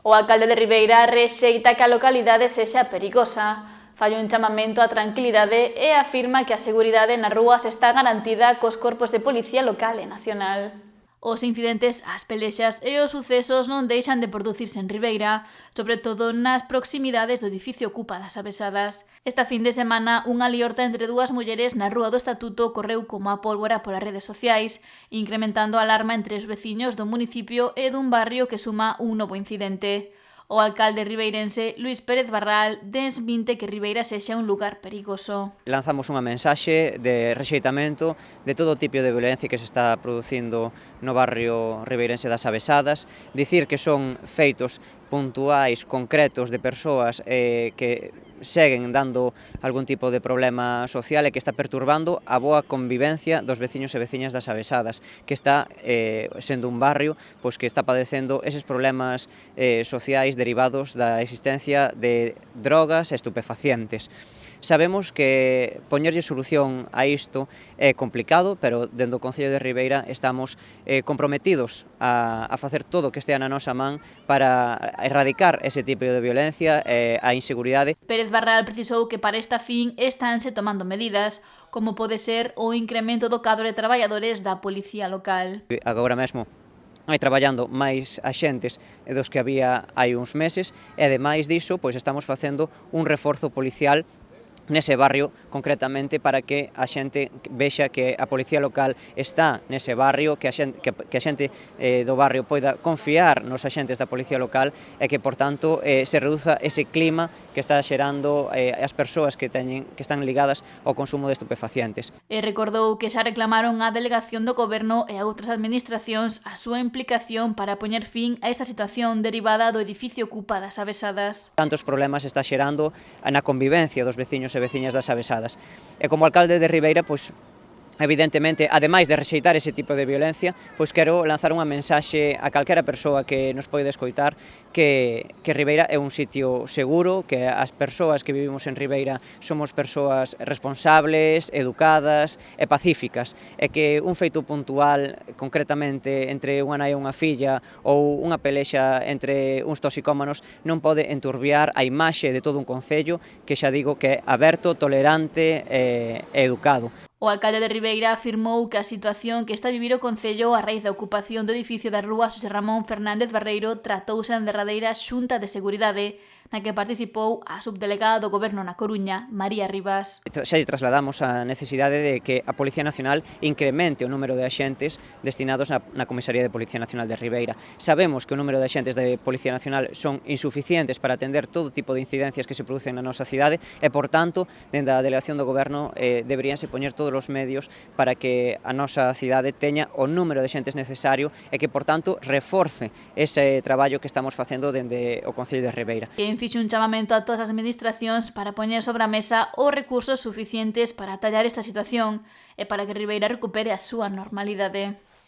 O alcalde de Ribeira rexeita que a localidade sexa perigosa. Fai un chamamento á tranquilidade e afirma que a seguridade nas rúas está garantida cos corpos de policía local e nacional. Os incidentes, as pelexas e os sucesos non deixan de producirse en Ribeira, sobre todo nas proximidades do edificio Ocupa das Avesadas. Esta fin de semana, unha liorta entre dúas mulleres na Rúa do Estatuto correu como a pólvora polas redes sociais, incrementando a alarma entre os veciños do municipio e dun barrio que suma un novo incidente. O alcalde ribeirense, Luís Pérez Barral, desminte que Ribeira sexa un lugar perigoso. Lanzamos unha mensaxe de rexeitamento de todo tipo de violencia que se está producindo no barrio ribeirense das Avesadas, dicir que son feitos puntuais, concretos de persoas que seguen dando algún tipo de problema social e que está perturbando a boa convivencia dos veciños e veciñas das Avesadas, que está sendo un barrio pois que está padecendo eses problemas sociais derivados da existencia de drogas e estupefacientes. Sabemos que poñerlle solución a isto é complicado, pero dende o Concello de Ribeira estamos comprometidos a facer todo o que estea na nosa man para erradicar ese tipo de violencia e a inseguridade. Pérez Barral precisou que para esta fin estanse tomando medidas, como pode ser o incremento do cadro de traballadores da Policía Local. Agora mesmo hai traballando máis axentes dos que había hai uns meses e, ademais diso, pois estamos facendo un reforzo policial nese barrio, concretamente, para que a xente vexa que a Policía Local está nese barrio, que a xente do barrio poida confiar nos axentes da Policía Local e que, por tanto, se reduza ese clima que está xerando as persoas que están ligadas ao consumo de estupefacientes. E recordou que xa reclamaron á Delegación do Goberno e a outras administracións a súa implicación para poñer fin a esta situación derivada do edificio Ocupa das Avesadas. Tantos problemas está xerando na convivencia dos veciños e veciñas das Avesadas. E como alcalde de Ribeira, pois, evidentemente, ademais de rexeitar ese tipo de violencia, pois quero lanzar unha mensaxe a calquera persoa que nos poida escoitar que Ribeira é un sitio seguro, que as persoas que vivimos en Ribeira somos persoas responsables, educadas e pacíficas, e que un feito puntual, concretamente entre unha nai e unha filla ou unha pelexa entre uns toxicómanos, non pode enturbiar a imaxe de todo un concello que xa digo que é aberto, tolerante e educado. O alcalde de Ribeira afirmou que a situación que está a vivir o concello a raíz da ocupación do edificio da rúa Xosé Ramón Fernández Barreiro tratouse na derradeira Xunta de Seguridade, na que participou a subdelegada do Goberno na Coruña, María Rivas. Xa lle trasladamos a necesidade de que a Policía Nacional incremente o número de axentes destinados na Comisaría de Policía Nacional de Ribeira. Sabemos que o número de axentes de Policía Nacional son insuficientes para atender todo tipo de incidencias que se producen na nosa cidade e, por tanto, dende a Delegación do Goberno deberíanse poñer todos os medios para que a nosa cidade teña o número de xentes necesario e que, por tanto, reforce ese traballo que estamos facendo dende o Concello de Ribeira. Fixe un chamamento a todas as administracións para poñer sobre a mesa os recursos suficientes para atallar esta situación e para que Ribeira recupere a súa normalidade.